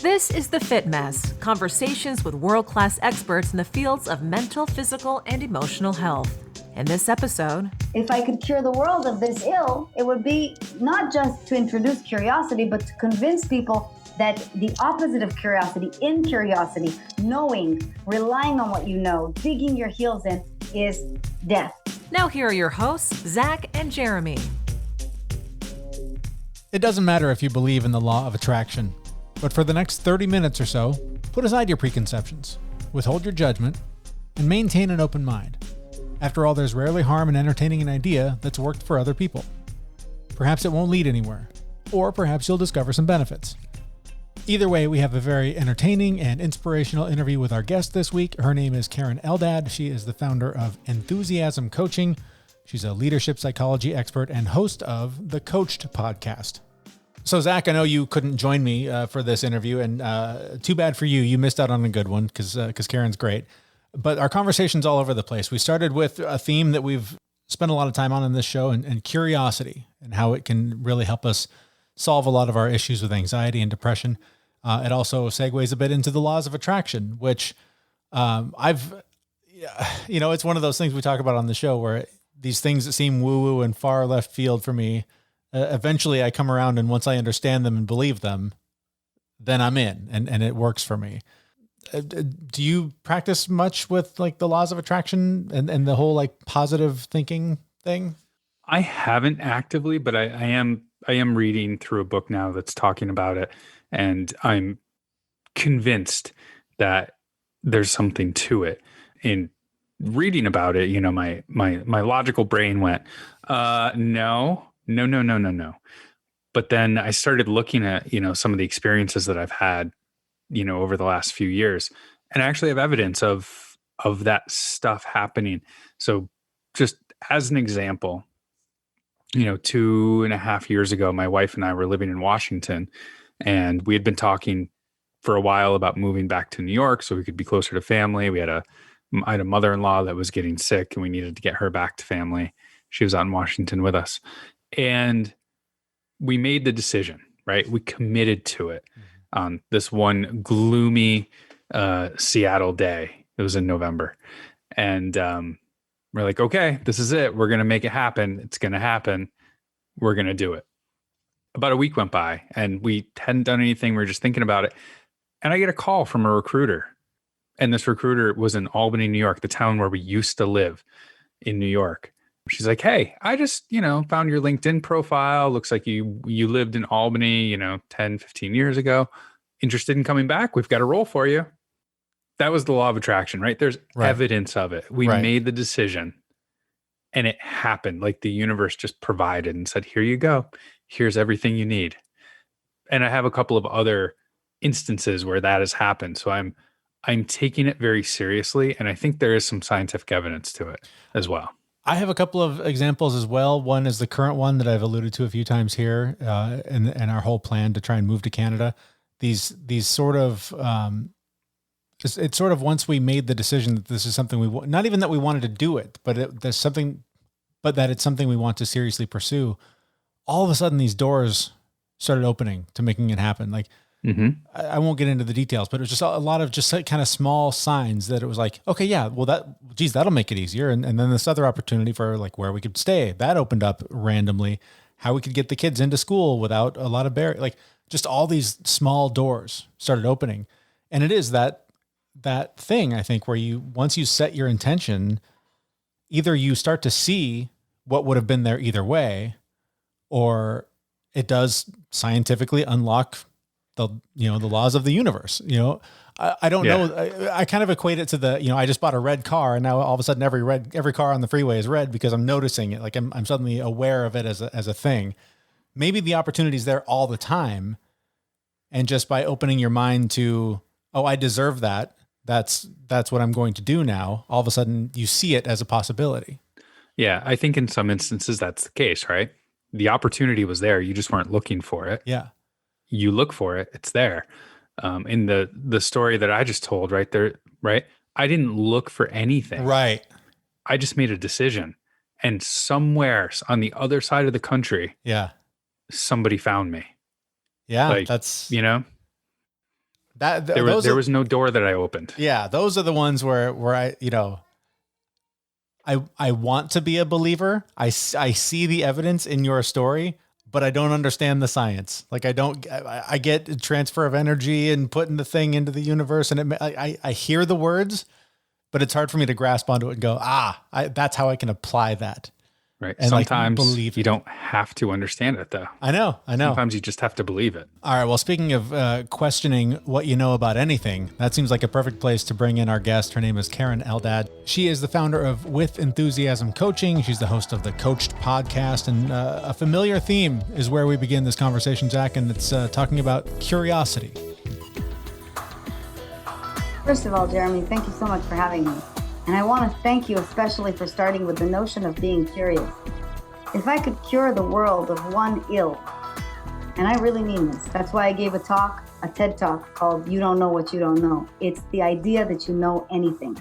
This is The Fit Mess, conversations with world-class experts in the fields of mental, physical, and emotional health. In this episode, if I could cure the world of this ill, it would be not just to introduce curiosity, but to convince people that the opposite of curiosity, in curiosity, knowing, relying on what you know, digging your heels in, is death. Now here are your hosts, Zach and Jeremy. It doesn't matter if you believe in the law of attraction, but for the next 30 minutes or so, put aside your preconceptions, withhold your judgment, and maintain an open mind. After all, there's rarely harm in entertaining an idea that's worked for other people. Perhaps it won't lead anywhere, or perhaps you'll discover some benefits. Either way, we have a very entertaining and inspirational interview with our guest this week. Her name is Karen Eldad. She is the founder of Enthusiasm Coaching. She's a leadership psychology expert and host of the Coached podcast. So, Zach, I know you couldn't join me for this interview, and too bad for you. You missed out on a good one because Karen's great. But our conversation's all over the place. We started with a theme that we've spent a lot of time on in this show, and curiosity, and how it can really help us solve a lot of our issues with anxiety and depression. It also segues a bit into the laws of attraction, which it's one of those things we talk about on the show where these things that seem woo-woo and far left field for me, eventually I come around, and once I understand them and believe them, then I'm in, and it works for me. Do you practice much with like the laws of attraction and the whole like positive thinking thing? I haven't actively, but I am reading through a book now that's talking about it, and I'm convinced that there's something to it. In reading about it, my logical brain went, no. But then I started looking at, some of the experiences that I've had, over the last few years, and I actually have evidence of that stuff happening. So just as an example, 2.5 years ago, my wife and I were living in Washington, and we had been talking for a while about moving back to New York so we could be closer to family. I had a mother-in-law that was getting sick, and we needed to get her back to family. She was out in Washington with us, and we made the decision, right? We committed to it on this one gloomy Seattle day. It was in November. And we're like, okay, this is it. We're going to make it happen. It's going to happen. We're going to do it. About a week went by, and we hadn't done anything. We were just thinking about it. And I get a call from a recruiter. And this recruiter was in Albany, New York, the town where we used to live in New York. She's like, hey, I just, found your LinkedIn profile. Looks like you lived in Albany, 10, 15 years ago. Interested in coming back? We've got a role for you. That was the law of attraction, right? There's evidence of it. We made the decision, and it happened. Like the universe just provided and said, here you go. Here's everything you need. And I have a couple of other instances where that has happened. So I'm taking it very seriously. And I think there is some scientific evidence to it as well. I have a couple of examples as well. One is the current one that I've alluded to a few times here, and our whole plan to try and move to Canada. These sort of, it's sort of once we made the decision that this is something we want, not even that we wanted to do it, but that it's something we want to seriously pursue. All of a sudden, these doors started opening to making it happen. Like, I won't get into the details, but it was just a lot of just like kind of small signs that it was like, okay, yeah, well that'll make it easier. And then this other opportunity for like where we could stay, that opened up randomly, how we could get the kids into school without a lot of barrier, like just all these small doors started opening. And it is that thing, I think, where once you set your intention, either you start to see what would have been there either way, or it does scientifically unlock the laws of the universe. I don't know. I kind of equate it to I just bought a red car, and now all of a sudden every car on the freeway is red because I'm noticing it. Like I'm suddenly aware of it as a thing. Maybe the opportunity is there all the time. And just by opening your mind to, oh, I deserve that. That's what I'm going to do now. All of a sudden you see it as a possibility. Yeah. I think in some instances that's the case, right? The opportunity was there. You just weren't looking for it. Yeah. You look for it, it's there. In the story that I just told right there, right? I didn't look for anything. Right. I just made a decision. And somewhere on the other side of the country, yeah, somebody found me. Yeah, like, that's, There was no door that I opened. Yeah, those are the ones where I, I want to be a believer. I see the evidence in your story, but I don't understand the science. Like I get transfer of energy and putting the thing into the universe, and I hear the words, but it's hard for me to grasp onto it and go, that's how I can apply that. Right. And sometimes believe you don't have to understand it, though. I know. Sometimes you just have to believe it. All right. Well, speaking of questioning what you know about anything, that seems like a perfect place to bring in our guest. Her name is Karen Eldad. She is the founder of With Enthusiasm Coaching. She's the host of the Coached podcast. And a familiar theme is where we begin this conversation, Zach, and it's talking about curiosity. First of all, Jeremy, thank you so much for having me. And I want to thank you especially for starting with the notion of being curious. If I could cure the world of one ill, and I really mean this, that's why I gave a TED Talk called You Don't Know What You Don't Know. It's the idea that you know anything.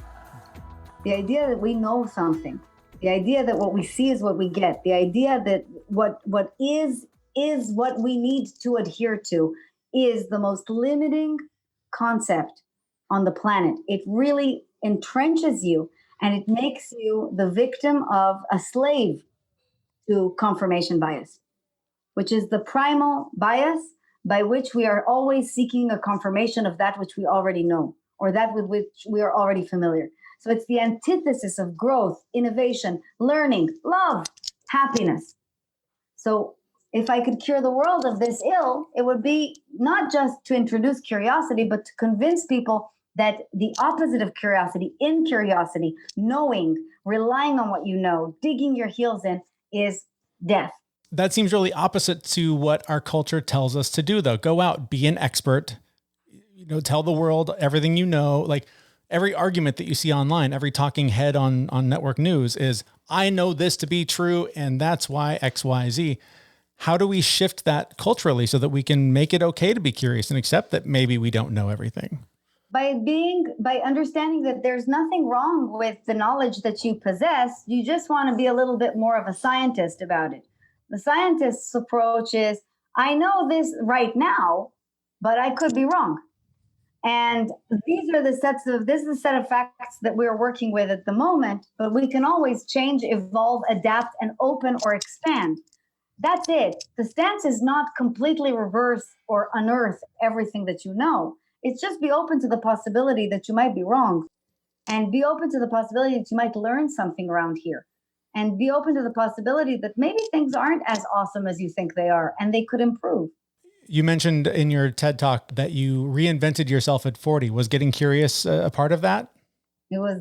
The idea that we know something. The idea that what we see is what we get. The idea that what is what we need to adhere to is the most limiting concept on the planet. It really entrenches you, and it makes you the victim of a slave to confirmation bias, which is the primal bias by which we are always seeking a confirmation of that which we already know, or that with which we are already familiar. So it's the antithesis of growth, innovation, learning, love, happiness. So if I could cure the world of this ill, it would be not just to introduce curiosity, but to convince people that the opposite of curiosity, in curiosity, knowing, relying on what you know, digging your heels in, is death. That seems really opposite to what our culture tells us to do, though. Go out, be an expert, tell the world everything you know. Like every argument that you see online, every talking head on network news is, I know this to be true, and that's why X, Y, Z. How do we shift that culturally so that we can make it okay to be curious and accept that maybe we don't know everything? By understanding that there's nothing wrong with the knowledge that you possess. You just want to be a little bit more of a scientist about it. The scientist's approach is, I know this right now, but I could be wrong. And this is the set of facts that we're working with at the moment, but we can always change, evolve, adapt, and open or expand. That's it. The stance is not completely reverse or unearth everything that you know. It's just be open to the possibility that you might be wrong, and be open to the possibility that you might learn something around here, and be open to the possibility that maybe things aren't as awesome as you think they are, and they could improve. You mentioned in your TED Talk that you reinvented yourself at 40. Was getting curious a part of that? It was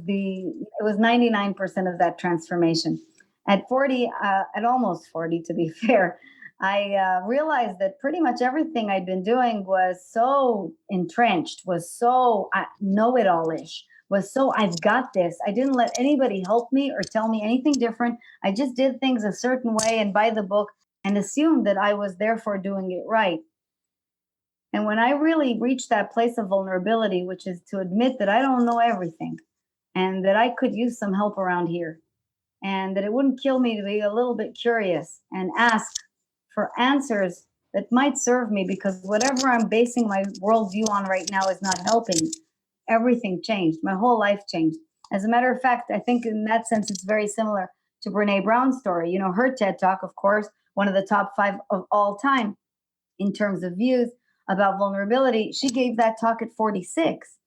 99% of that transformation. At 40, at almost 40, to be fair, I realized that pretty much everything I'd been doing was so entrenched, was so know-it-all-ish, was so I've got this. I didn't let anybody help me or tell me anything different. I just did things a certain way and by the book and assumed that I was therefore doing it right. And when I really reached that place of vulnerability, which is to admit that I don't know everything and that I could use some help around here, and that it wouldn't kill me to be a little bit curious and ask for answers that might serve me, because whatever I'm basing my worldview on right now is not helping. Everything changed. My whole life changed. As a matter of fact, I think in that sense, it's very similar to Brene Brown's story. Her TED Talk, of course, one of the top 5 of all time in terms of views about vulnerability. She gave that talk at 46,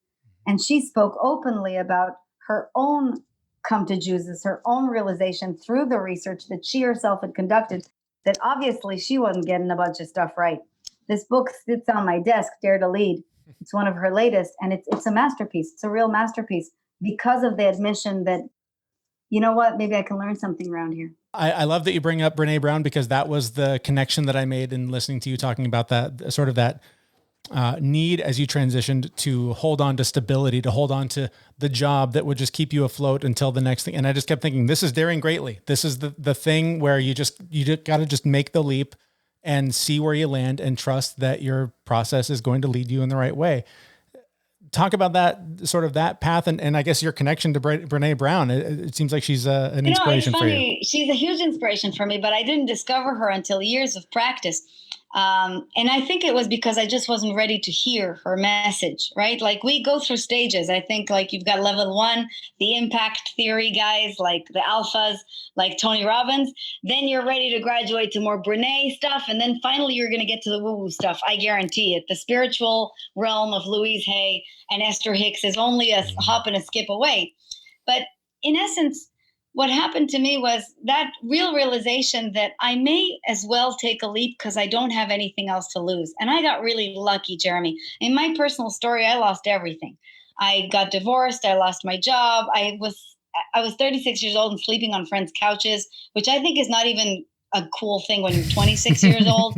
and she spoke openly about her own come to Jesus, her own realization through the research that she herself had conducted, that obviously she wasn't getting a bunch of stuff right. This book sits on my desk, Dare to Lead. It's one of her latest, and it's a masterpiece. It's a real masterpiece because of the admission that, you know what, maybe I can learn something around here. I love that you bring up Brene Brown, because that was the connection that I made in listening to you talking about that sort of that need as you transitioned to hold on to stability, to hold on to the job that would just keep you afloat until the next thing. And I just kept thinking, this is daring greatly. This is the thing where you got to just make the leap and see where you land and trust that your process is going to lead you in the right way. Talk about that sort of that path. And I guess your connection to Brene Brown, it seems like she's an inspiration it's for funny. you. She's a huge inspiration for me, but I didn't discover her until years of practice. And I think it was because I just wasn't ready to hear her message, right? Like we go through stages. I think like you've got level one, the impact theory guys, like the alphas, like Tony Robbins. Then you're ready to graduate to more Brene stuff. And then finally you're going to get to the woo-woo stuff. I guarantee it. The spiritual realm of Louise Hay and Esther Hicks is only a hop and a skip away. But in essence, what happened to me was that real realization that I may as well take a leap because I don't have anything else to lose. And I got really lucky, Jeremy. In my personal story, I lost everything. I got divorced. I lost my job. I was 36 years old and sleeping on friends' couches, which I think is not even a cool thing when you're 26 years old.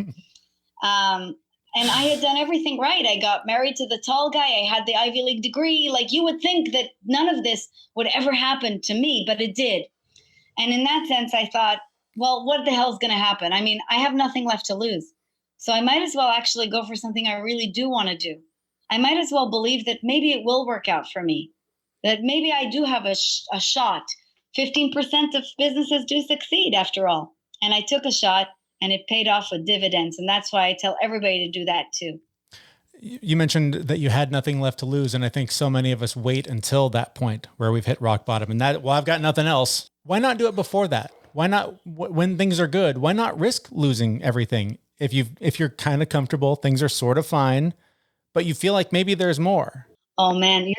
And I had done everything right. I got married to the tall guy. I had the Ivy League degree. Like you would think that none of this would ever happen to me, but it did. And in that sense, I thought, well, what the hell is going to happen? I mean, I have nothing left to lose. So I might as well actually go for something I really do want to do. I might as well believe that maybe it will work out for me, that maybe I do have a shot. 15% of businesses do succeed after all. And I took a shot and it paid off with dividends. And that's why I tell everybody to do that too. You mentioned that you had nothing left to lose. And I think so many of us wait until that point where we've hit rock bottom and that, well, I've got nothing else. Why not do it before that? Why not when things are good? Why not risk losing everything? If you're kind of comfortable, things are sort of fine, but you feel like maybe there's more. Oh man,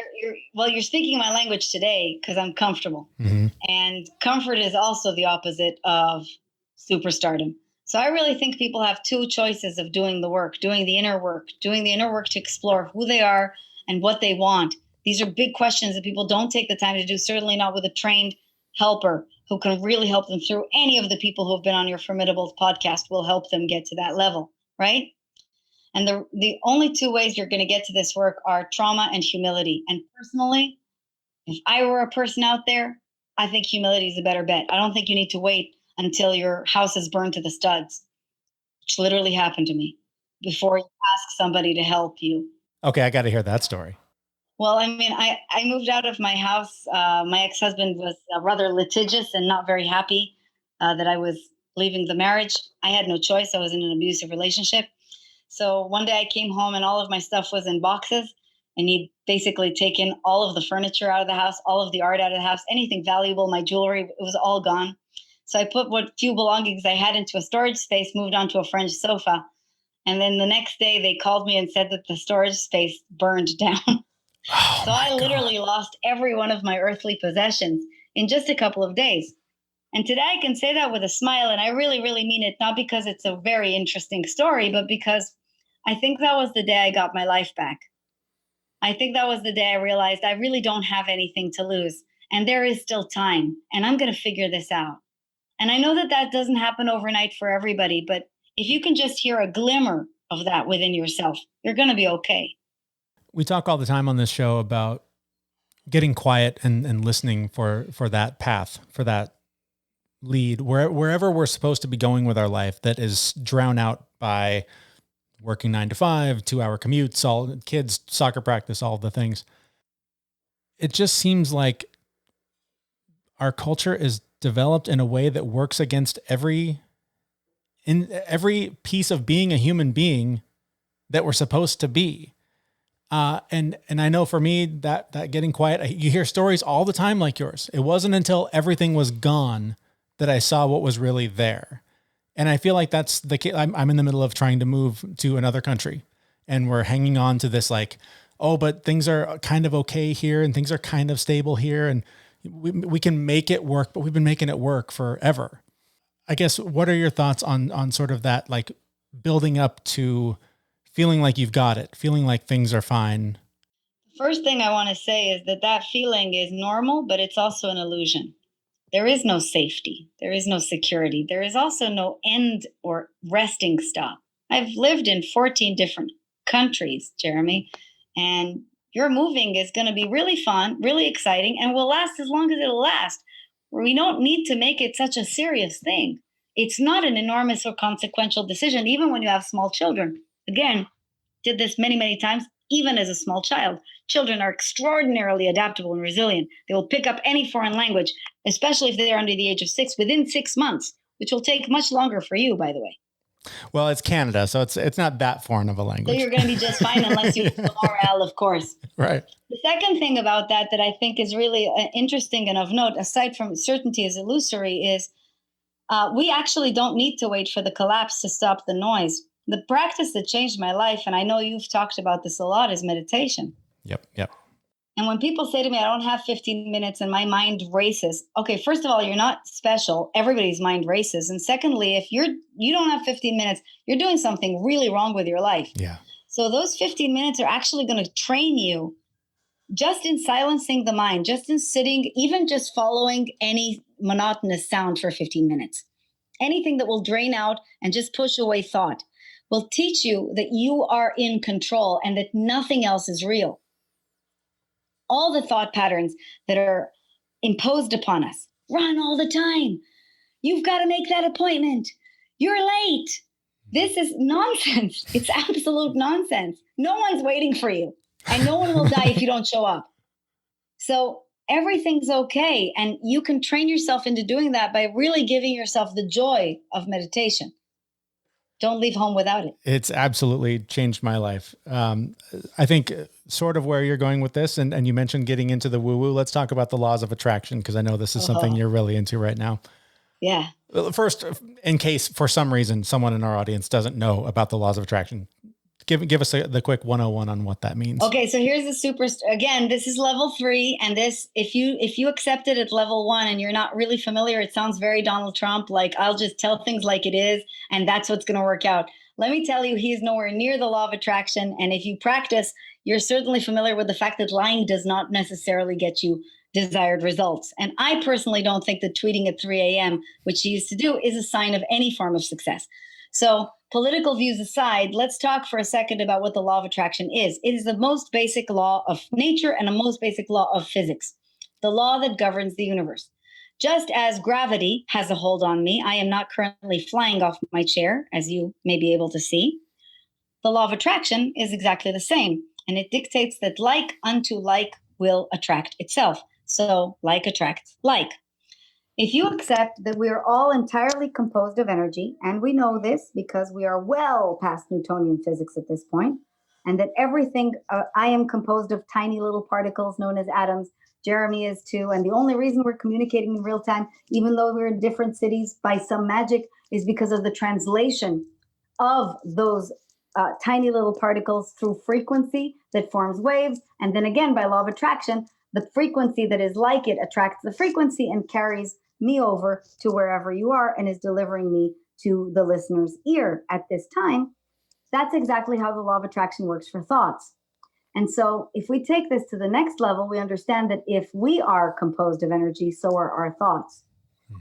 you're speaking my language today because I'm comfortable. Mm-hmm. And comfort is also the opposite of superstardom. So I really think people have two choices of doing the work, doing the inner work to explore who they are and what they want. These are big questions that people don't take the time to do, certainly not with a trained helper who can really help them through. Any of the people who have been on your Formidable podcast will help them get to that level, right? And the only two ways you're going to get to this work are trauma and humility. And personally, if I were a person out there, I think humility is a better bet. I don't think you need to wait until your house is burned to the studs, which literally happened to me, before you ask somebody to help you. Okay, I got to hear that story. Well, I mean, I moved out of my house. My ex-husband was rather litigious and not very happy that I was leaving the marriage. I had no choice. I was in an abusive relationship. So one day I came home and all of my stuff was in boxes, and he'd basically taken all of the furniture out of the house, all of the art out of the house, anything valuable, my jewelry, it was all gone. So I put what few belongings I had into a storage space, moved onto a French sofa. And then the next day they called me and said that the storage space burned down. Oh, so I literally lost every one of my earthly possessions in just a couple of days. And today I can say that with a smile, and I really, really mean it, not because it's a very interesting story, but because I think that was the day I got my life back. I think that was the day I realized I really don't have anything to lose, and there is still time, and I'm going to figure this out. And I know that that doesn't happen overnight for everybody, but if you can just hear a glimmer of that within yourself, you're going to be okay. We talk all the time on this show about getting quiet and listening for that path, for that lead, wherever we're supposed to be going with our life that is drowned out by working 9 to 5, 2-hour commutes, all kids, soccer practice, all the things. It just seems like our culture is developed in a way that works against every piece of being a human being that we're supposed to be. And I know for me that getting quiet, you hear stories all the time like yours. It wasn't until everything was gone that I saw what was really there. And I feel like that's the case. I'm in the middle of trying to move to another country, and we're hanging on to this like, oh, but things are kind of okay here and things are kind of stable here. And we can make it work, but we've been making it work forever. I guess, what are your thoughts on sort of that, like building up to feeling like you've got it, feeling like things are fine? First thing I want to say is that feeling is normal, but it's also an illusion. There is no safety. There is no security. There is also no end or resting stop. I've lived in 14 different countries, Jeremy, and your moving is going to be really fun, really exciting, and will last as long as it'll last. We don't need to make it such a serious thing. It's not an enormous or consequential decision, even when you have small children. Again, did this many, many times, even as a small child. Children are extraordinarily adaptable and resilient. They will pick up any foreign language, especially if they're under the age of 6, within 6 months, which will take much longer for you, by the way. Well, it's Canada, so it's not that foreign of a So language. you're going to be just fine unless you do Morale, of course. Right. The second thing about that I think is really interesting and of note, aside from certainty is illusory, is we actually don't need to wait for the collapse to stop the noise. The practice that changed my life, and I know you've talked about this a lot, is meditation. Yep. And when people say to me, I don't have 15 minutes and my mind races. Okay, first of all, you're not special. Everybody's mind races. And secondly, if you don't have 15 minutes, you're doing something really wrong with your life. Yeah. So those 15 minutes are actually going to train you just in silencing the mind, just in sitting, even just following any monotonous sound for 15 minutes. Anything that will drain out and just push away thought will teach you that you are in control and that nothing else is real. All the thought patterns that are imposed upon us run all the time. You've got to make that appointment. You're late. This is nonsense. It's absolute nonsense. No one's waiting for you, and no one will die if you don't show up. So everything's okay. And you can train yourself into doing that by really giving yourself the joy of meditation. Don't leave home without it. It's absolutely changed my life. I think sort of where you're going with this, and you mentioned getting into the woo-woo. Let's talk about the laws of attraction, because I know this is something you're really into right now. Yeah. First, in case for some reason someone in our audience doesn't know about the laws of attraction, give us the quick 101 on what that means. Okay, so here's the again, this is level 3, and this, if you accept it at level 1 and you're not really familiar, it sounds very Donald Trump, like I'll just tell things like it is and that's what's going to work out. Let me tell you, he's nowhere near the law of attraction, and if you practice, you're certainly familiar with the fact that lying does not necessarily get you desired results. And I personally don't think that tweeting at 3 a.m., which he used to do, is a sign of any form of success. So political views aside, let's talk for a second about what the law of attraction is. It is the most basic law of nature and a most basic law of physics, the law that governs the universe. Just as gravity has a hold on me, I am not currently flying off my chair, as you may be able to see. The law of attraction is exactly the same, and it dictates that like unto like will attract itself. So like attracts like. If you accept that we are all entirely composed of energy, and we know this because we are well past Newtonian physics at this point, and that everything, I am composed of tiny little particles known as atoms, Jeremy is too, and the only reason we're communicating in real time, even though we're in different cities by some magic, is because of the translation of those tiny little particles through frequency that forms waves, and then again, by law of attraction, the frequency that is like it attracts the frequency and carries me over to wherever you are and is delivering me to the listener's ear at this time. That's exactly how the law of attraction works for thoughts. And so if we take this to the next level, we understand that if we are composed of energy, so are our thoughts.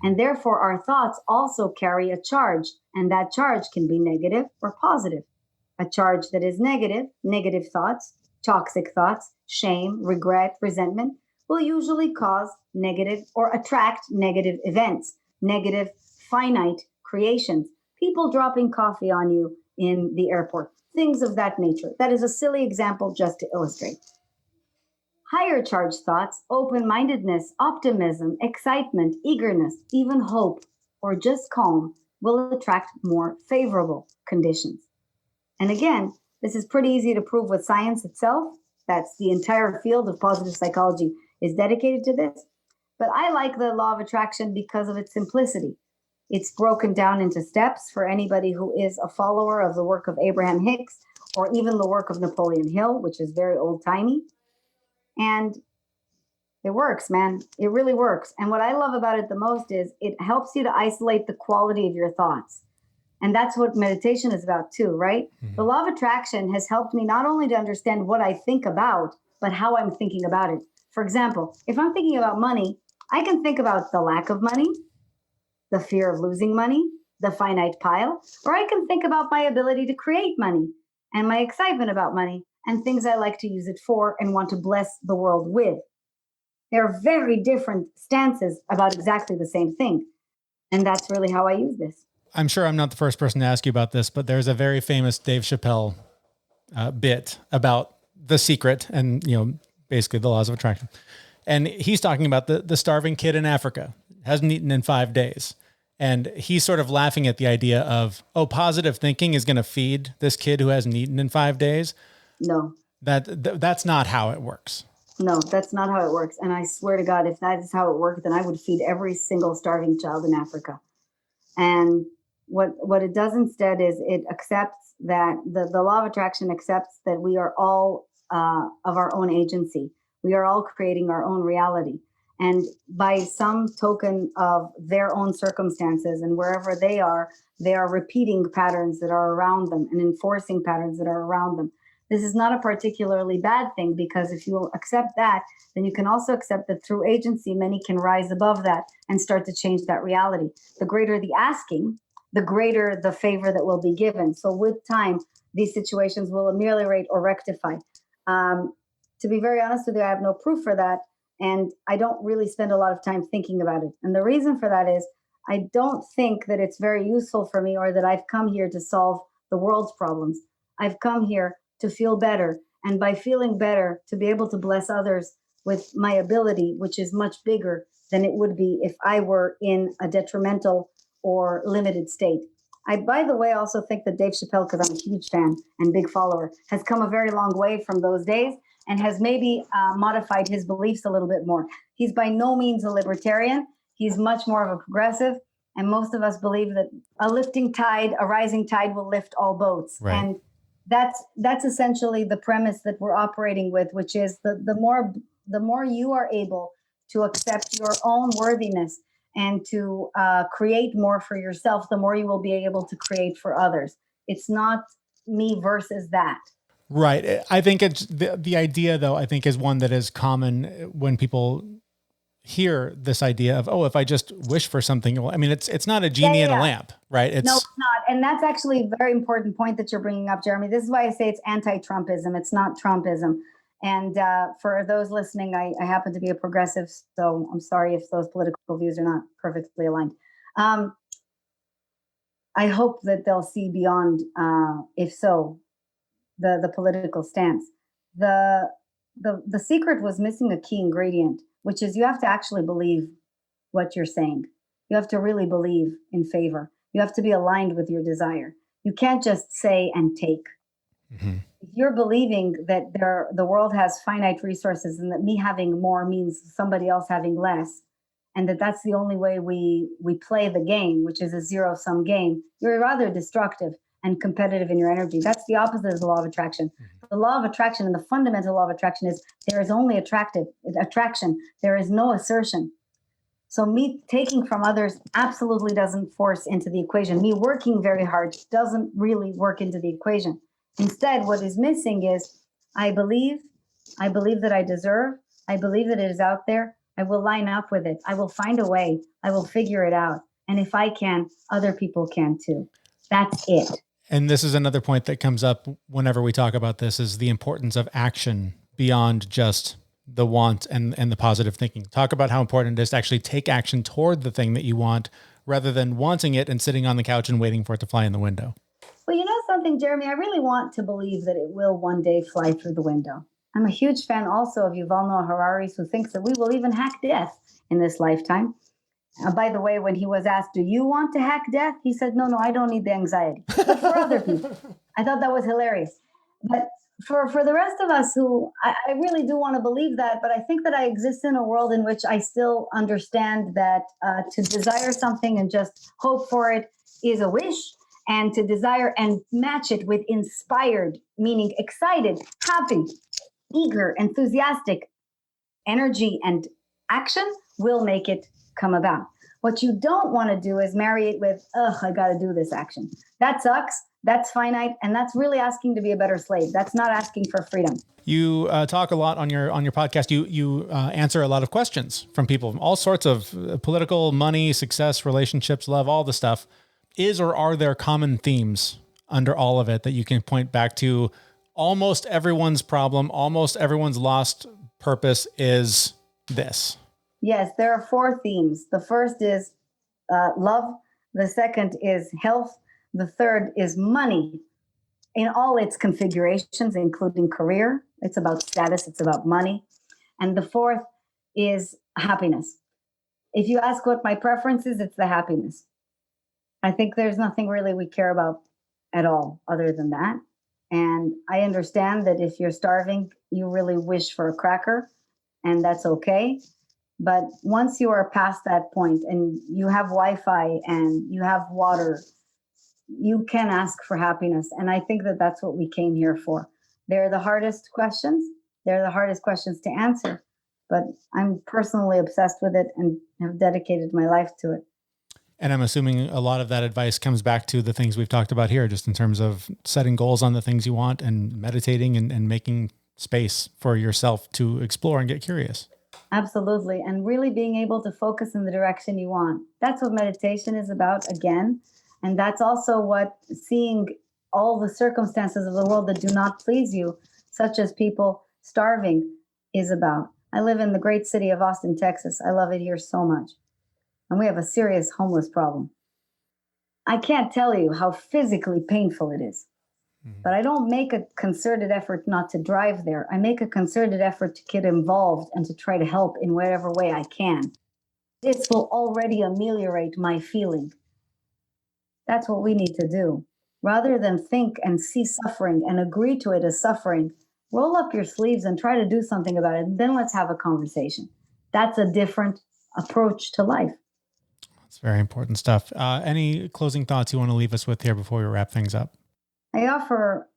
And therefore, our thoughts also carry a charge, and that charge can be negative or positive. A charge that is negative, negative thoughts, toxic thoughts, shame, regret, resentment, will usually cause negative or attract negative events, negative finite creations, people dropping coffee on you in the airport, things of that nature. That is a silly example just to illustrate. Higher charged thoughts, open-mindedness, optimism, excitement, eagerness, even hope, or just calm will attract more favorable conditions. And again, this is pretty easy to prove with science itself. That's the entire field of positive psychology is dedicated to this. But I like the law of attraction because of its simplicity. It's broken down into steps for anybody who is a follower of the work of Abraham Hicks or even the work of Napoleon Hill, which is very old-timey. And it works, man. It really works. And what I love about it the most is it helps you to isolate the quality of your thoughts. And that's what meditation is about too, right? Mm-hmm. The law of attraction has helped me not only to understand what I think about, but how I'm thinking about it. For example, if I'm thinking about money, I can think about the lack of money, the fear of losing money, the finite pile, or I can think about my ability to create money and my excitement about money and things I like to use it for and want to bless the world with. They're very different stances about exactly the same thing. And that's really how I use this. I'm sure I'm not the first person to ask you about this, but there's a very famous Dave Chappelle bit about The Secret and, basically the laws of attraction. And he's talking about the starving kid in Africa, hasn't eaten in 5 days. And he's sort of laughing at the idea of, oh, positive thinking is going to feed this kid who hasn't eaten in 5 days. No. That's not how it works. No, that's not how it works. And I swear to God, if that is how it worked, then I would feed every single starving child in Africa. And what it does instead is it accepts that the law of attraction accepts that we are all of our own agency. We are all creating our own reality. And by some token of their own circumstances and wherever they are repeating patterns that are around them and enforcing patterns that are around them. This is not a particularly bad thing, because if you accept that, then you can also accept that through agency, many can rise above that and start to change that reality. The greater the asking, the greater the favor that will be given. So with time, these situations will ameliorate or rectify. To be very honest with you, I have no proof for that. And I don't really spend a lot of time thinking about it. And the reason for that is I don't think that it's very useful for me, or that I've come here to solve the world's problems. I've come here to feel better. And by feeling better, to be able to bless others with my ability, which is much bigger than it would be if I were in a detrimental or limited state. I, by the way, also think that Dave Chappelle, because I'm a huge fan and big follower, has come a very long way from those days and has maybe modified his beliefs a little bit more. He's by no means a libertarian. He's much more of a progressive. And most of us believe that a rising tide will lift all boats. Right. And that's essentially the premise that we're operating with, which is the more you are able to accept your own worthiness and to create more for yourself, the more you will be able to create for others. It's not me versus that. Right. I think it's the idea, though, I think is one that is common when people hear this idea of, oh, if I just wish for something, I mean, it's not a genie in a lamp, right? No, it's not. And that's actually a very important point that you're bringing up, Jeremy. This is why I say it's anti-Trumpism. It's not Trumpism. And for those listening, I happen to be a progressive, so I'm sorry if those political views are not perfectly aligned. I hope that they'll see beyond, if so, the political stance. The secret was missing a key ingredient, which is you have to actually believe what you're saying. You have to really believe in favor. You have to be aligned with your desire. You can't just say and take. Mm-hmm. If you're believing that the world has finite resources and that me having more means somebody else having less, and that's the only way we play the game, which is a zero-sum game, you're rather destructive and competitive in your energy. That's the opposite of the law of attraction. Mm-hmm. The law of attraction and the fundamental law of attraction is there is only attraction. There is no assertion. So me taking from others absolutely doesn't force into the equation. Me working very hard doesn't really work into the equation. Instead, what is missing is I believe that I deserve. I believe that it is out there. I will line up with it. I will find a way. I will figure it out. And if I can, other people can too. That's it. And this is another point that comes up whenever we talk about this, is the importance of action beyond just the want and the positive thinking. Talk about how important it is to actually take action toward the thing that you want, rather than wanting it and sitting on the couch and waiting for it to fly in the window. Well, you know something, Jeremy, I really want to believe that it will one day fly through the window. I'm a huge fan also of Yuval Noah Harari, who thinks that we will even hack death in this lifetime. By the way, when he was asked, do you want to hack death? He said, no, I don't need the anxiety. But for other people, I thought that was hilarious. But for the rest of us who, I really do want to believe that, but I think that I exist in a world in which I still understand that to desire something and just hope for it is a wish, and to desire and match it with inspired, meaning excited, happy, eager, enthusiastic energy and action will make it come about. What you don't want to do is marry it with, I got to do this action. That sucks. That's finite. And that's really asking to be a better slave. That's not asking for freedom. You talk a lot on your podcast. You answer a lot of questions from people, all sorts of political, money, success, relationships, love, all the stuff. Is or are there common themes under all of it that you can point back to? Almost everyone's problem, almost everyone's lost purpose is this. Yes, there are 4 themes. The first is love. The second is health. The third is money in all its configurations, including career. It's about status. It's about money. And the fourth is happiness. If you ask what my preference is, it's the happiness. I think there's nothing really we care about at all other than that. And I understand that if you're starving, you really wish for a cracker, and that's okay. But once you are past that point and you have Wi-Fi and you have water, you can ask for happiness. And I think that that's what we came here for. They're the hardest questions. They're the hardest questions to answer. But I'm personally obsessed with it and have dedicated my life to it. And I'm assuming a lot of that advice comes back to the things we've talked about here, just in terms of setting goals on the things you want and meditating and making space for yourself to explore and get curious. Absolutely. And really being able to focus in the direction you want. That's what meditation is about, again. And that's also what seeing all the circumstances of the world that do not please you, such as people starving, is about. I live in the great city of Austin, Texas. I love it here so much. And we have a serious homeless problem. I can't tell you how physically painful it is. But I don't make a concerted effort not to drive there. I make a concerted effort to get involved and to try to help in whatever way I can. This will already ameliorate my feeling. That's what we need to do. Rather than think and see suffering and agree to it as suffering, roll up your sleeves and try to do something about it. And then let's have a conversation. That's a different approach to life. It's very important stuff. Any closing thoughts you want to leave us with here before we wrap things up? I offer,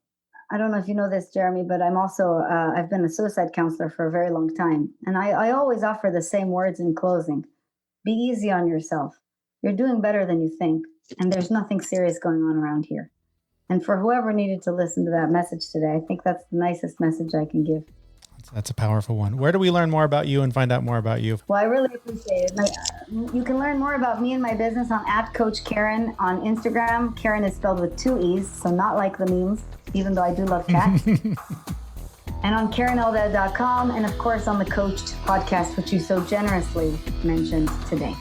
I don't know if you know this, Jeremy, but I'm also, I've been a suicide counselor for a very long time. And I always offer the same words in closing. Be easy on yourself. You're doing better than you think. And there's nothing serious going on around here. And for whoever needed to listen to that message today, I think that's the nicest message I can give. That's a powerful one. Where do we learn more about you and find out more about you? Well, I really appreciate it. You can learn more about me and my business on @Coach Karen on Instagram. Karen is spelled with 2 E's, so not like the memes, even though I do love cats. And on KarenEldad.com, and of course on the Coached podcast, which you so generously mentioned today.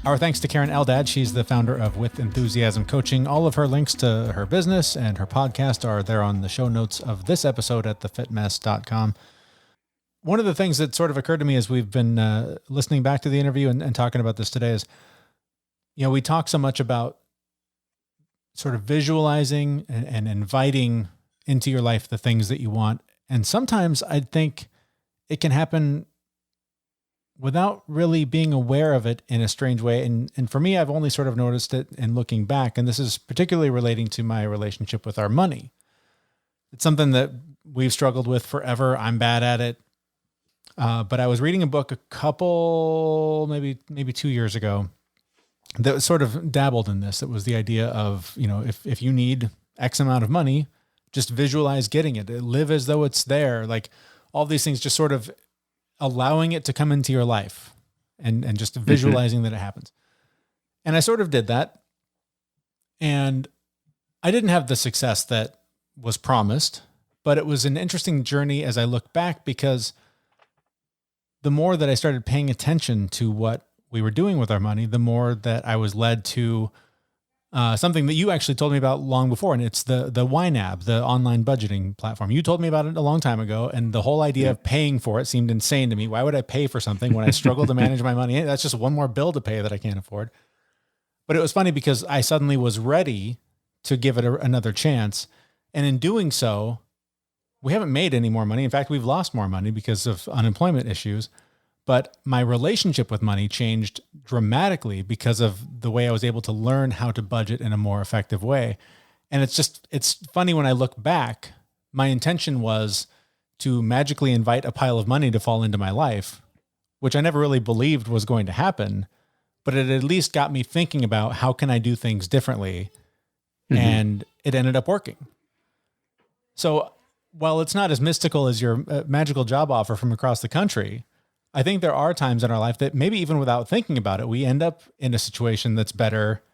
Our thanks to Karen Eldad. She's the founder of With Enthusiasm Coaching. All of her links to her business and her podcast are there on the show notes of this episode at thefitmess.com. One of the things that sort of occurred to me as we've been listening back to the interview and talking about this today is, we talk so much about sort of visualizing and inviting into your life the things that you want. And sometimes I think it can happen without really being aware of it in a strange way. And for me, I've only sort of noticed it in looking back. And this is particularly relating to my relationship with our money. It's something that we've struggled with forever. I'm bad at it. But I was reading a book a couple, maybe 2 years ago that sort of dabbled in this. It was the idea of, if you need X amount of money, just visualize getting it. Live as though it's there. Like all these things, just sort of allowing it to come into your life and just visualizing that it happens. And I sort of did that. And I didn't have the success that was promised, but it was an interesting journey as I look back, because the more that I started paying attention to what we were doing with our money, the more that I was led to something that you actually told me about long before. And it's the YNAB, the online budgeting platform. You told me about it a long time ago. And the whole idea of paying for it seemed insane to me. Why would I pay for something when I struggle to manage my money? That's just one more bill to pay that I can't afford. But it was funny because I suddenly was ready to give it another chance. And in doing so, we haven't made any more money. In fact, we've lost more money because of unemployment issues. But my relationship with money changed dramatically because of the way I was able to learn how to budget in a more effective way. And it's funny when I look back, my intention was to magically invite a pile of money to fall into my life, which I never really believed was going to happen, but it at least got me thinking about how can I do things differently. And it ended up working. So while it's not as mystical as your magical job offer from across the country, I think there are times in our life that maybe even without thinking about it, we end up in a situation that's better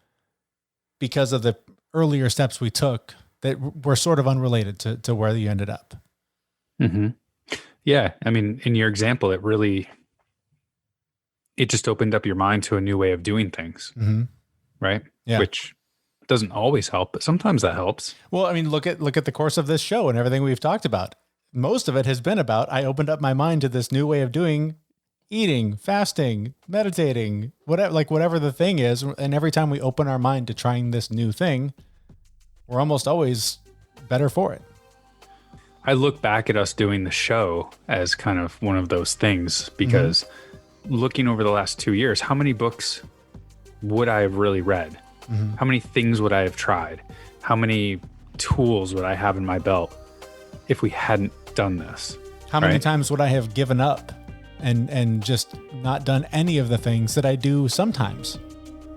because of the earlier steps we took that were sort of unrelated to where you ended up. Yeah. I mean, in your example, it just opened up your mind to a new way of doing things. Right. Yeah. Which doesn't always help, but sometimes that helps. Well, I mean, look at the course of this show and everything we've talked about. Most of it has been about, I opened up my mind to this new way of doing eating, fasting, meditating, whatever the thing is. And every time we open our mind to trying this new thing, we're almost always better for it. I look back at us doing the show as kind of one of those things because looking over the last 2 years, how many books would I have really read? How many things would I have tried? How many tools would I have in my belt if we hadn't done this? How many times would I have given up and just not done any of the things that I do sometimes?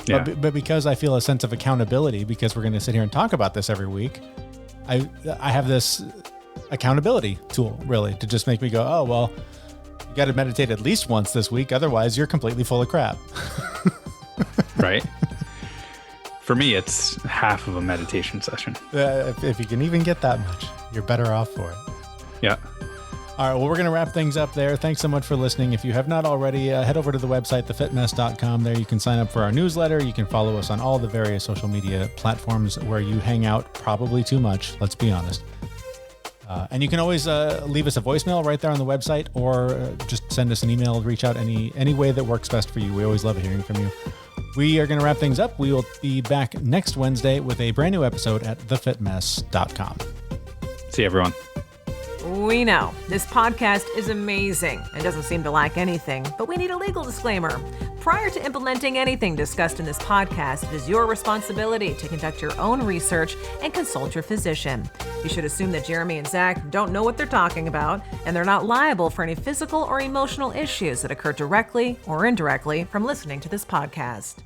Yeah. But because I feel a sense of accountability, because we're going to sit here and talk about this every week, I have this accountability tool really to just make me go, oh, well, you got to meditate at least once this week. Otherwise you're completely full of crap. Right. For me, it's half of a meditation session. If you can even get that much, you're better off for it. Yeah. All right, well, we're going to wrap things up there. Thanks so much for listening. If you have not already, head over to the website, thefitmess.com. There you can sign up for our newsletter. You can follow us on all the various social media platforms where you hang out probably too much, let's be honest. And you can always leave us a voicemail right there on the website, or just send us an email, reach out any way that works best for you. We always love hearing from you. We are going to wrap things up. We will be back next Wednesday with a brand new episode at thefitmess.com. See you, everyone. We know this podcast is amazing and doesn't seem to lack anything, but we need a legal disclaimer. Prior to implementing anything discussed in this podcast, it is your responsibility to conduct your own research and consult your physician. You should assume that Jeremy and Zach don't know what they're talking about, and they're not liable for any physical or emotional issues that occur directly or indirectly from listening to this podcast.